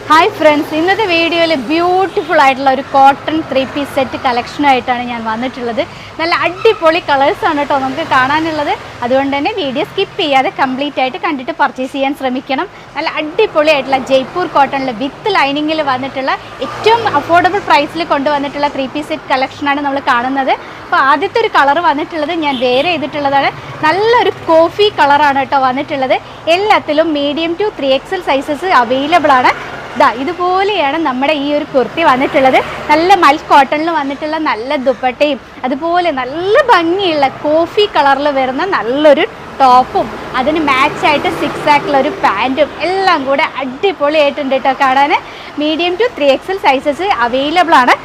Hi friends, ഇന്നത്തെ വീഡിയോയിൽ beautiful ആയിട്ടുള്ള ഒരു കോട്ടൺ 3-piece സെറ്റ് കളക്ഷനായിട്ടാണ് ഞാൻ വന്നിട്ടുള്ളത്. നല്ല അടിപൊളി കളേഴ്സാണ് കേട്ടോ നമുക്ക് കാണാനുള്ളത്. അതുകൊണ്ട് തന്നെ വീഡിയോ സ്കിപ്പ് ചെയ്യാതെ കംപ്ലീറ്റ് ആയിട്ട് കണ്ടിട്ട് പർച്ചേസ് ചെയ്യാൻ ശ്രമിക്കണം. നല്ല അടിപൊളിയായിട്ടുള്ള ജയ്പൂർ കോട്ടണിൽ വിത്ത് ലൈനിങ്ങിൽ വന്നിട്ടുള്ള ഏറ്റവും അഫോർഡബിൾ പ്രൈസിൽ കൊണ്ടുവന്നിട്ടുള്ള 3-piece സെറ്റ് കളക്ഷനാണ് നമ്മൾ കാണുന്നത്. അപ്പോൾ ആദ്യത്തെ ഒരു കളർ വന്നിട്ടുള്ളത് ഞാൻ വേറെ ചെയ്തിട്ടുള്ളതാണ്. നല്ലൊരു കോഫി കളറാണ് കേട്ടോ വന്നിട്ടുള്ളത്. എല്ലാത്തിലും medium to 3XL sizes available ആണ്. ഇതുപോലെയാണ് നമ്മുടെ ഈ ഒരു കുർത്തി വന്നിട്ടുള്ളത്. നല്ല മൽ കോട്ടണിൽ വന്നിട്ടുള്ള നല്ല ദുപ്പട്ടയും അതുപോലെ നല്ല ഭംഗിയുള്ള കോഫി കളറിൽ വരുന്ന നല്ലൊരു ടോപ്പും അതിന് മാച്ചായിട്ട് 6 ഒരു പാൻറ്റും എല്ലാം കൂടെ അടിപൊളിയായിട്ടുണ്ട് കേട്ടോ കാണാൻ. Medium to 3XL sizes available ആണ്.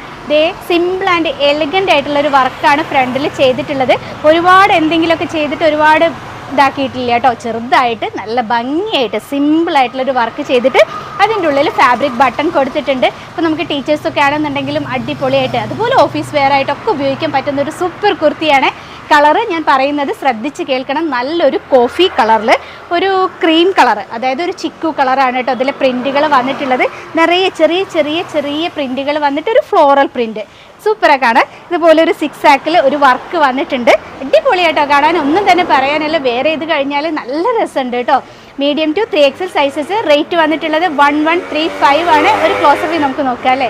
സിമ്പിൾ ആൻഡ് എലഗൻ്റ് ആയിട്ടുള്ളൊരു വർക്കാണ് ഫ്രണ്ടിൽ ചെയ്തിട്ടുള്ളത്. ഒരുപാട് എന്തെങ്കിലുമൊക്കെ ചെയ്തിട്ട് ഒരുപാട് ഇതാക്കിയിട്ടില്ല കേട്ടോ. ചെറുതായിട്ട് നല്ല ഭംഗിയായിട്ട് സിമ്പിളായിട്ടുള്ളൊരു വർക്ക് ചെയ്തിട്ട് അതിൻ്റെ ഉള്ളിൽ ഫാബ്രിക് ബട്ടൺ കൊടുത്തിട്ടുണ്ട്. ഇപ്പോൾ നമുക്ക് ടീച്ചേഴ്സൊക്കെ ആണെന്നുണ്ടെങ്കിലും അടിപൊളിയായിട്ട് അതുപോലെ ഓഫീസ് വെയർ ആയിട്ടൊക്കെ ഉപയോഗിക്കാൻ പറ്റുന്ന ഒരു സൂപ്പർ കുർത്തിയാണ്. കളറ് ഞാൻ പറയുന്നത് ശ്രദ്ധിച്ച് കേൾക്കണം. നല്ലൊരു കോഫി കളറിൽ ഒരു ക്രീം കളർ, അതായത് ഒരു ചിക്കു കളറാണ് കേട്ടോ അതിലെ പ്രിൻറ്റുകൾ വന്നിട്ടുള്ളത്. നിറയെ ചെറിയ ചെറിയ ചെറിയ പ്രിൻറ്റുകൾ വന്നിട്ട് ഒരു ഫ്ലോറൽ പ്രിൻറ്റ് സൂപ്പറൊക്കെയാണ്. ഇതുപോലെ ഒരു 6 ഒരു വർക്ക് വന്നിട്ടുണ്ട്. അടിപൊളിയായിട്ടോ കാണാൻ, ഒന്നും തന്നെ പറയാനല്ല. വേറെ ഇത് കഴിഞ്ഞാൽ നല്ല രസമുണ്ട് കേട്ടോ. Medium to 3XL sizes. Rate വന്നിട്ടുള്ളത് 1135 ആണ്. ഒരു ക്ലോസർ വ്യൂ നമുക്ക് നോക്കാം അല്ലേ.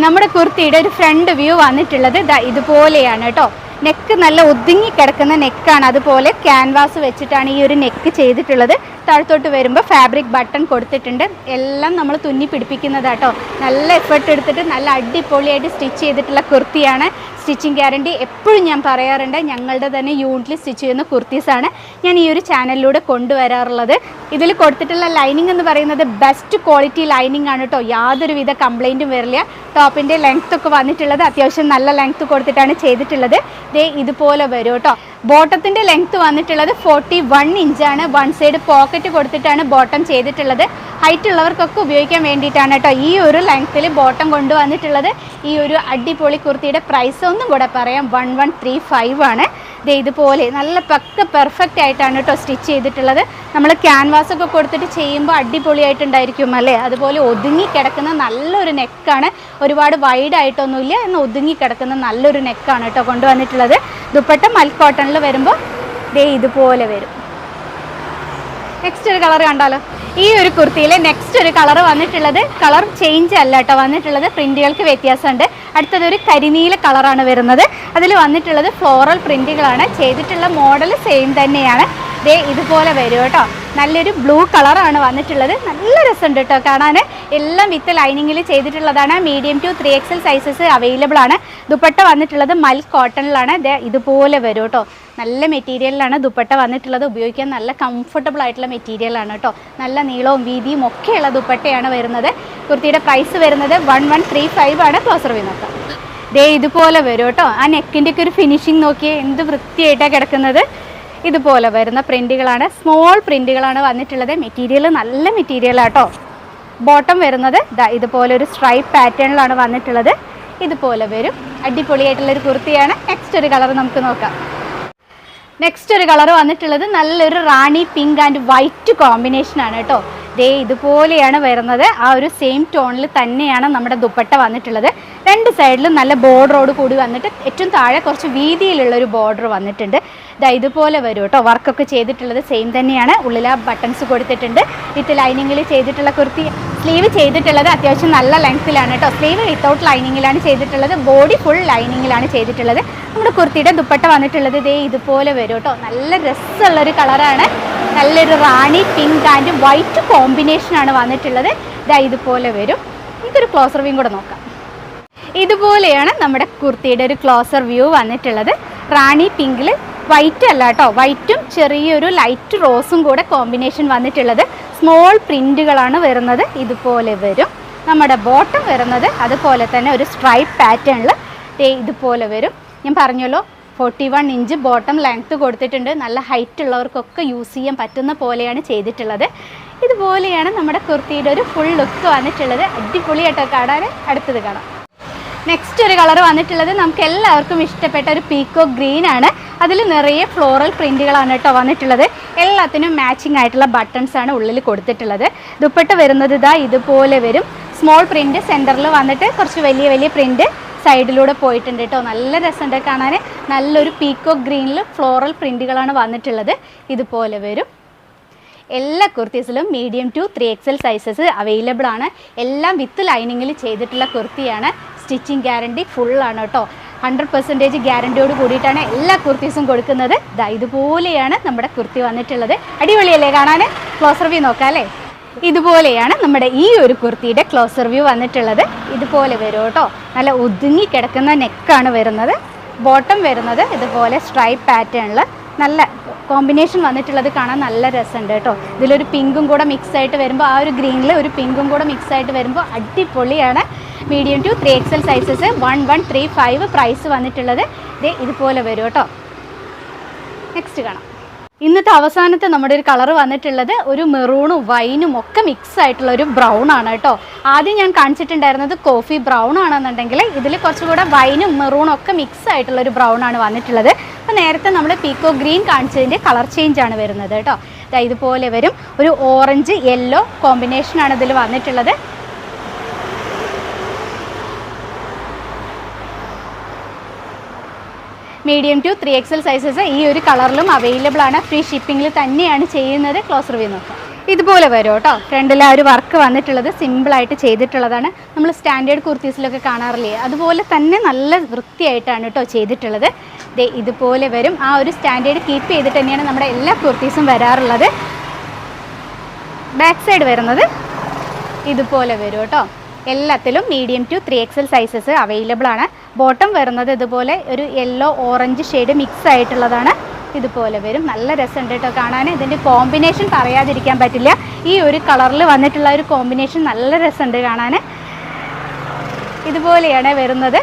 നമ്മുടെ കുർത്തിയുടെ ഒരു ഫ്രണ്ട് വ്യൂ വന്നിട്ടുള്ളത് ഇതുപോലെയാണ് കേട്ടോ. നെക്ക് നല്ല ഒതുങ്ങി കിടക്കുന്ന നെക്കാണ്. അതുപോലെ ക്യാൻവാസ് വെച്ചിട്ടാണ് ഈ ഒരു നെക്ക് ചെയ്തിട്ടുള്ളത്. താഴത്തോട്ട് വരുമ്പോൾ ഫാബ്രിക് ബട്ടൺ കൊടുത്തിട്ടുണ്ട്. എല്ലാം നമ്മൾ തുന്നി പിടിപ്പിക്കുന്നതാട്ടോ. നല്ല എഫേർട്ട് എടുത്തിട്ട് നല്ല അടിപൊളിയായിട്ട് സ്റ്റിച്ച് ചെയ്തിട്ടുള്ള കുർത്തിയാണ്. സ്റ്റിച്ചിങ് ഗ്യാരണ്ടി എപ്പോഴും ഞാൻ പറയാറുണ്ട്. ഞങ്ങളുടെ തന്നെ യൂണിറ്റിൽ സ്റ്റിച്ച് ചെയ്യുന്ന കുർത്തീസാണ് ഞാൻ ഈ ഒരു ചാനലിലൂടെ കൊണ്ടുവരാറുള്ളത്. ഇതിൽ കൊടുത്തിട്ടുള്ള ലൈനിങ് എന്ന് പറയുന്നത് ബെസ്റ്റ് ക്വാളിറ്റി ലൈനിങ് ആണ് കേട്ടോ. യാതൊരുവിധ കംപ്ലൈൻറ്റും വരില്ല. ടോപ്പിൻ്റെ ലെങ്ത് ഒക്കെ വന്നിട്ടുള്ളത് അത്യാവശ്യം നല്ല ലെങ്ത് കൊടുത്തിട്ടാണ് ചെയ്തിട്ടുള്ളത്. ഇതുപോലെ വരും കേട്ടോ. ബോട്ടത്തിൻ്റെ ലെങ്ത് വന്നിട്ടുള്ളത് 41 ഇഞ്ചാണ്. 1 സൈഡ് പോക്കറ്റ് കൊടുത്തിട്ടാണ് ബോട്ടം ചെയ്തിട്ടുള്ളത്. ഹൈറ്റ് ഉള്ളവർക്കൊക്കെ ഉപയോഗിക്കാൻ വേണ്ടിയിട്ടാണ് കേട്ടോ ഈ ഒരു ലെങ്ത്തിൽ ബോട്ടം കൊണ്ടുവന്നിട്ടുള്ളത്. ഈ ഒരു അടിപൊളി കുർത്തിയുടെ പ്രൈസ് ഒന്നും കൂടെ പറയാം, 1135 ആണ്. ഇതുപോലെ നല്ല പെർഫെക്റ്റ് ആയിട്ടാണ് കേട്ടോ സ്റ്റിച്ച് ചെയ്തിട്ടുള്ളത്. നമ്മൾ ക്യാൻവാസൊക്കെ കൊടുത്തിട്ട് ചെയ്യുമ്പോൾ അടിപൊളിയായിട്ടുണ്ടായിരിക്കും അല്ലേ. അതുപോലെ ഒതുങ്ങി കിടക്കുന്ന നല്ലൊരു നെക്കാണ്. ഒരുപാട് വൈഡ് ആയിട്ടൊന്നുമില്ല, എന്നാൽ ഒതുങ്ങി കിടക്കുന്ന നല്ലൊരു നെക്കാണ് കേട്ടോ കൊണ്ടുവന്നിട്ടുള്ളത്. ദുപ്പട്ട മൽ കോട്ടണിൽ വരുമ്പോൾ ഇതുപോലെ വരും. നെക്സ്റ്റ് ഒരു കളർ കണ്ടാലോ. ഈ ഒരു കുർത്തിയിലെ നെക്സ്റ്റ് ഒരു കളർ വന്നിട്ടുള്ളത് കളർ ചേഞ്ച് അല്ല കേട്ടോ വന്നിട്ടുള്ളത്. പ്രിൻറ്റുകൾക്ക് വ്യത്യാസമുണ്ട്. അടുത്തതൊരു കരിനീല കളറാണ് വരുന്നത്. അതിൽ വന്നിട്ടുള്ളത് ഫ്ലോറൽ പ്രിൻറ്റുകളാണ്. ചെയ്തിട്ടുള്ള മോഡൽ സെയിം തന്നെയാണ്. ഇതുപോലെ വരും കേട്ടോ. നല്ലൊരു ബ്ലൂ കളറാണ് വന്നിട്ടുള്ളത്. നല്ല രസമുണ്ട് കേട്ടോ കാണാൻ. എല്ലാം വിത്ത് ലൈനിങ്ങിൽ ചെയ്തിട്ടുള്ളതാണ്. Medium to 3XL sizes available ആണ്. ദുപ്പട്ട വന്നിട്ടുള്ളത് മൽ കോട്ടണിലാണ്. ഇതുപോലെ വരും കേട്ടോ. നല്ല മെറ്റീരിയലിലാണ് ദുപ്പട്ട വന്നിട്ടുള്ളത്. ഉപയോഗിക്കാൻ നല്ല കംഫർട്ടബിൾ ആയിട്ടുള്ള മെറ്റീരിയലാണ് കേട്ടോ. നല്ല നീളവും വീതിയും ഒക്കെയുള്ള ദുപ്പട്ടയാണ് വരുന്നത്. കുർത്തിയുടെ പ്രൈസ് വരുന്നത് 1135 ആണ്. ക്ലോസർ വ്യൂ നോക്കാം. ഇതുപോലെ വരും കേട്ടോ. ആ നെക്കിൻ്റെ ഒക്കെ ഒരു ഫിനിഷിങ് നോക്കിയേ, എന്ത് വൃത്തിയായിട്ടാണ് കിടക്കുന്നത്. ഇതുപോലെ വരുന്ന പ്രിൻറ്റുകളാണ്, സ്മോൾ പ്രിൻറ്റുകളാണ് വന്നിട്ടുള്ളത്. മെറ്റീരിയൽ നല്ല മെറ്റീരിയലാട്ടോ. ബോട്ടം വരുന്നത് ഇതുപോലെ ഒരു സ്ട്രൈപ്പ് പാറ്റേണിലാണ് വന്നിട്ടുള്ളത്. ഇതുപോലെ വരും. അടിപൊളിയായിട്ടുള്ളൊരു കുർത്തിയാണ്. നെക്സ്റ്റ് ഒരു കളർ നമുക്ക് നോക്കാം. നെക്സ്റ്റ് ഒരു കളർ വന്നിട്ടുള്ളത് നല്ലൊരു റാണി പിങ്ക് ആൻഡ് വൈറ്റ് കോമ്പിനേഷനാണ് കേട്ടോ. ഇതുപോലെയാണ് വരുന്നത്. ആ ഒരു സെയിം ടോണിൽ തന്നെയാണ് നമ്മുടെ ദുപ്പട്ട വന്നിട്ടുള്ളത്. രണ്ട് സൈഡിലും നല്ല ബോർഡറോട് കൂടി വന്നിട്ട് ഏറ്റവും താഴെ കുറച്ച് വീതിയിലുള്ളൊരു ബോർഡർ വന്നിട്ടുണ്ട്. ഇതുപോലെ വരും കേട്ടോ. വർക്കൊക്കെ ചെയ്തിട്ടുള്ളത് സെയിം തന്നെയാണ്. ഉള്ളിൽ ആ ബട്ടൺസ് കൊടുത്തിട്ടുണ്ട്. വിത്ത് ലൈനിങ്ങിൽ ചെയ്തിട്ടുള്ള കുർത്തി. സ്ലീവ് ചെയ്തിട്ടുള്ളത് അത്യാവശ്യം നല്ല ലെങ്ത്തിലാണ് കേട്ടോ. സ്ലീവ് വിത്തൗട്ട് ലൈനിങ്ങിലാണ് ചെയ്തിട്ടുള്ളത്. ബോഡി ഫുൾ ലൈനിങ്ങിലാണ് ചെയ്തിട്ടുള്ളത്. നമ്മുടെ കുർത്തിയുടെ ദുപ്പട്ട വന്നിട്ടുള്ളത് ഇതുപോലെ വരും കേട്ടോ. നല്ല രസമുള്ളൊരു കളറാണ്. നല്ലൊരു റാണി പിങ്ക് ആൻഡ് വൈറ്റ് കോമ്പിനേഷനാണ് വന്നിട്ടുള്ളത്. ഇതുപോലെ വരും. ഇതൊരു ക്ലോസർ വ്യൂ കൂടെ നോക്കാം. ഇതുപോലെയാണ് നമ്മുടെ കുർത്തിയുടെ ഒരു ക്ലോസർ വ്യൂ വന്നിട്ടുള്ളത്. റാണി പിങ്കിൽ വൈറ്റ് അല്ല കേട്ടോ. വൈറ്റും ചെറിയൊരു ലൈറ്റ് റോസും കൂടെ കോമ്പിനേഷൻ വന്നിട്ടുള്ളത്. സ്മോൾ പ്രിൻറ്റുകളാണ് വരുന്നത്. ഇതുപോലെ വരും. നമ്മുടെ ബോട്ടം വരുന്നത് അതുപോലെ തന്നെ ഒരു സ്ട്രൈപ്പ് പാറ്റേണിൽ ഇതുപോലെ വരും. ഞാൻ പറഞ്ഞല്ലോ 41 ഇഞ്ച് ബോട്ടം ലെങ്ത്ത് കൊടുത്തിട്ടുണ്ട്. നല്ല ഹൈറ്റ് ഉള്ളവർക്കൊക്കെ യൂസ് ചെയ്യാൻ പറ്റുന്ന പോലെയാണ് ചെയ്തിട്ടുള്ളത്. ഇതുപോലെയാണ് നമ്മുടെ കുർത്തിയുടെ ഒരു ഫുൾ ലുക്ക് വന്നിട്ടുള്ളത്. അടിപൊളിയായിട്ടോ കാണാൻ. അടുത്തത് കാണാം. നെക്സ്റ്റ് ഒരു കളർ വന്നിട്ടുള്ളത് നമുക്ക് എല്ലാവർക്കും ഇഷ്ടപ്പെട്ട ഒരു പീക്കോ ഗ്രീൻ ആണ്. അതിൽ നിറയെ ഫ്ലോറൽ പ്രിൻറ്റുകളാണ് കേട്ടോ വന്നിട്ടുള്ളത്. എല്ലാത്തിനും മാച്ചിങ് ആയിട്ടുള്ള ബട്ടൺസ് ആണ് ഉള്ളിൽ കൊടുത്തിട്ടുള്ളത്. ദുപ്പട്ട വരുന്നത് ഇതാ ഇതുപോലെ വരും. സ്മോൾ പ്രിൻറ്റ് സെൻറ്ററിൽ വന്നിട്ട് കുറച്ച് വലിയ വലിയ പ്രിൻറ്റ് സൈഡിലൂടെ പോയിട്ടുണ്ട് കേട്ടോ. നല്ല രസമുണ്ട് കാണാൻ. നല്ലൊരു പീക്കോക്ക് ഗ്രീനിൽ ഫ്ലോറൽ പ്രിൻറ്റുകളാണ് വന്നിട്ടുള്ളത്. ഇതുപോലെ വരും. എല്ലാ കുർത്തീസിലും medium to 3XL sizes available ആണ്. എല്ലാം വിത്ത് ലൈനിങ്ങിൽ ചെയ്തിട്ടുള്ള കുർത്തിയാണ്. സ്റ്റിച്ചിങ് ഗ്യാരണ്ടി ഫുള്ളാണ് കേട്ടോ. 100% ഗ്യാരണ്ടിയോട് കൂടിയിട്ടാണ് എല്ലാ കുർത്തീസും കൊടുക്കുന്നത്. ഇതുപോലെയാണ് നമ്മുടെ കുർത്തി വന്നിട്ടുള്ളത്. അടിപൊളിയല്ലേ കാണാൻ? ക്ലോസർ വ്യൂ നോക്കാം അല്ലേ? ഇതുപോലെയാണ് നമ്മുടെ ഈ ഒരു കുർത്തിയുടെ ക്ലോസർ വ്യൂ വന്നിട്ടുള്ളത്. ഇതുപോലെ വരും കേട്ടോ. നല്ല ഒതുങ്ങി കിടക്കുന്ന നെക്കാണ് വരുന്നത്. ബോട്ടം വരുന്നത് ഇതുപോലെ സ്ട്രൈപ്പ് പാറ്റേണിൽ നല്ല കോമ്പിനേഷൻ വന്നിട്ടുള്ളത് കാണാൻ നല്ല രസമുണ്ട് കേട്ടോ. ഇതിലൊരു പിങ്കും കൂടെ മിക്സ് ആയിട്ട് വരുമ്പോൾ, ആ ഒരു ഗ്രീനിൽ ഒരു പിങ്കും കൂടെ മിക്സ് ആയിട്ട് വരുമ്പോൾ അടിപൊളിയാണ്. Medium to 3XL sizes 1135 price വന്നിട്ടുള്ളത്. ഇതുപോലെ വരും കേട്ടോ. നെക്സ്റ്റ് കാണാം. ഇന്നത്തെ അവസാനത്തെ നമ്മുടെ ഒരു കളർ വന്നിട്ടുള്ളത് ഒരു മെറൂണും വൈനും ഒക്കെ മിക്സ് ആയിട്ടുള്ള ഒരു ബ്രൗൺ ആണ് കേട്ടോ. ആദ്യം ഞാൻ കാണിച്ചിട്ടുണ്ടായിരുന്നത് കോഫി ബ്രൗൺ ആണെന്നുണ്ടെങ്കിൽ ഇതിൽ കുറച്ചുകൂടെ വൈനും മെറൂണും ഒക്കെ മിക്സ് ആയിട്ടുള്ള ഒരു ബ്രൗൺ ആണ് വന്നിട്ടുള്ളത്. അപ്പോൾ നേരത്തെ നമ്മൾ പീക്കോ ഗ്രീൻ കാണിച്ചതിൻ്റെ കളർ ചേഞ്ച് ആണ് വരുന്നത് കേട്ടോ. ഇതുപോലെ വരും. ഒരു ഓറഞ്ച് യെല്ലോ കോമ്പിനേഷനാണ് ഇതിൽ വന്നിട്ടുള്ളത്. മീഡിയം ടു 3XL സൈസസ് ഈ ഒരു കളറിലും അവൈലബിൾ ആണ്. ഫ്രീ ഷിപ്പിങ്ങിൽ തന്നെയാണ് ചെയ്യുന്നത്. ക്ലോസർ വ്യൂ നോക്കാം. ഇതുപോലെ വരും കേട്ടോ. ഫ്രണ്ടിൽ ആ ഒരു വർക്ക് വന്നിട്ടുള്ളത് സിമ്പിളായിട്ട് ചെയ്തിട്ടുള്ളതാണ്. നമ്മൾ സ്റ്റാൻഡേർഡ് കുർത്തീസിലൊക്കെ കാണാറില്ലേ, അതുപോലെ തന്നെ നല്ല വൃത്തിയായിട്ടാണ് കേട്ടോ ചെയ്തിട്ടുള്ളത്. ഇതുപോലെ വരും. ആ ഒരു സ്റ്റാൻഡേർഡ് കീപ്പ് ചെയ്തിട്ട് തന്നെയാണ് നമ്മുടെ എല്ലാ കുർത്തീസും വരാറുള്ളത്. ബാക്ക് സൈഡ് വരുന്നത് ഇതുപോലെ വരും കേട്ടോ. എല്ലാത്തിലും medium to 3XL sizes available ആണ്. ബോട്ടം വരുന്നത് ഇതുപോലെ ഒരു യെല്ലോ ഓറഞ്ച് ഷെയ്ഡ് മിക്സ് ആയിട്ടുള്ളതാണ്. ഇതുപോലെ വരും. നല്ല രസമുണ്ട് കേട്ടോ കാണാൻ. ഇതിൻ്റെ കോമ്പിനേഷൻ പറയാതിരിക്കാൻ പറ്റില്ല. ഈ ഒരു കളറിൽ വന്നിട്ടുള്ള ഒരു കോമ്പിനേഷൻ നല്ല രസമുണ്ട് കാണാൻ. ഇതുപോലെയാണ് വരുന്നത്.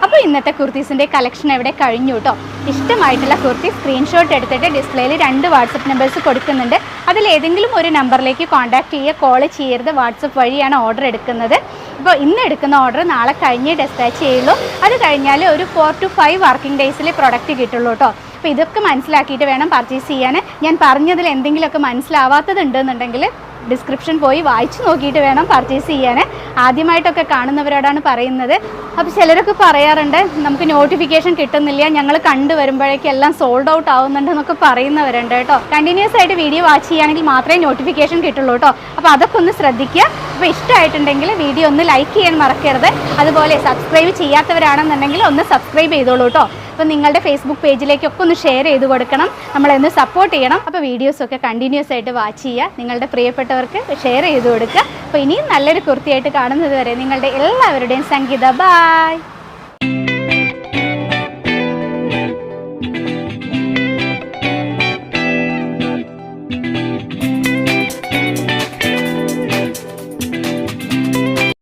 അപ്പോൾ ഇന്നത്തെ കുർത്തീസിൻ്റെ കളക്ഷൻ എവിടെ കഴിഞ്ഞു കേട്ടോ. ഇഷ്ടമായിട്ടുള്ള കുർത്തി സ്ക്രീൻഷോട്ട് എടുത്തിട്ട് ഡിസ്പ്ലേയിൽ 2 വാട്സപ്പ് നമ്പേഴ്സ് കൊടുക്കുന്നുണ്ട്. അതിലേതെങ്കിലും ഒരു നമ്പറിലേക്ക് കോൺടാക്ട് ചെയ്യുക. കോൾ ചെയ്യരുത്. വാട്സപ്പ് വഴിയാണ് ഓർഡർ എടുക്കുന്നത്. അപ്പോൾ ഇന്ന് എടുക്കുന്ന ഓർഡർ നാളെ കഴിഞ്ഞേ ഡെസ്പാച്ച് ചെയ്യുള്ളൂ. അത് കഴിഞ്ഞാൽ ഒരു 4 to 5 വർക്കിംഗ് ഡേയ്സിൽ പ്രൊഡക്റ്റ് കിട്ടുള്ളൂ കേട്ടോ. അപ്പോൾ ഇതൊക്കെ മനസ്സിലാക്കിയിട്ട് വേണം പർച്ചേസ് ചെയ്യാൻ. ഞാൻ പറഞ്ഞതിൽ എന്തെങ്കിലുമൊക്കെ മനസ്സിലാവാത്തതുണ്ടെന്നുണ്ടെങ്കിൽ ഡിസ്ക്രിപ്ഷൻ പോയി വായിച്ചു നോക്കിയിട്ട് വേണം പർച്ചേസ് ചെയ്യാൻ. ആദ്യമായിട്ടൊക്കെ കാണുന്നവരോടാണ് പറയുന്നത്. അപ്പോൾ ചിലരൊക്കെ പറയാറുണ്ട് നമുക്ക് നോട്ടിഫിക്കേഷൻ കിട്ടുന്നില്ല, ഞങ്ങൾ കണ്ടു വരുമ്പോഴേക്കും എല്ലാം സോൾഡ് ഔട്ട് ആവുന്നുണ്ട് എന്നൊക്കെ പറയുന്നവരുണ്ട് കേട്ടോ. കണ്ടിന്യൂസ് ആയിട്ട് വീഡിയോ വാച്ച് ചെയ്യുകയാണെങ്കിൽ മാത്രമേ നോട്ടിഫിക്കേഷൻ കിട്ടുള്ളൂ കേട്ടോ. അപ്പോൾ അതൊക്കെ ഒന്ന് ശ്രദ്ധിക്കുക. അപ്പോൾ ഇഷ്ടമായിട്ടുണ്ടെങ്കിൽ വീഡിയോ ഒന്ന് ലൈക്ക് ചെയ്യാൻ മറക്കരുത്. അതുപോലെ സബ്സ്ക്രൈബ് ചെയ്യാത്തവരാണെന്നുണ്ടെങ്കിൽ ഒന്ന് സബ്സ്ക്രൈബ് ചെയ്തോളൂ കേട്ടോ. അപ്പോൾ നിങ്ങളുടെ ഫേസ്ബുക്ക് പേജിലേക്കൊക്കെ ഒന്ന് ഷെയർ ചെയ്ത് കൊടുക്കണം. നമ്മളൊന്ന് സപ്പോർട്ട് ചെയ്യണം. അപ്പോൾ വീഡിയോസൊക്കെ കണ്ടിന്യൂസ് ആയിട്ട് വാച്ച് ചെയ്യുക. നിങ്ങളുടെ പ്രിയപ്പെട്ടവർക്ക് ഷെയർ ചെയ്ത് കൊടുക്കുക. അപ്പോൾ ഇനിയും നല്ലൊരു കുർത്തിയായിട്ട് കാണുന്നത് വരെ നിങ്ങളുടെ എല്ലാവരുടെയും സംഗീത ബൈ.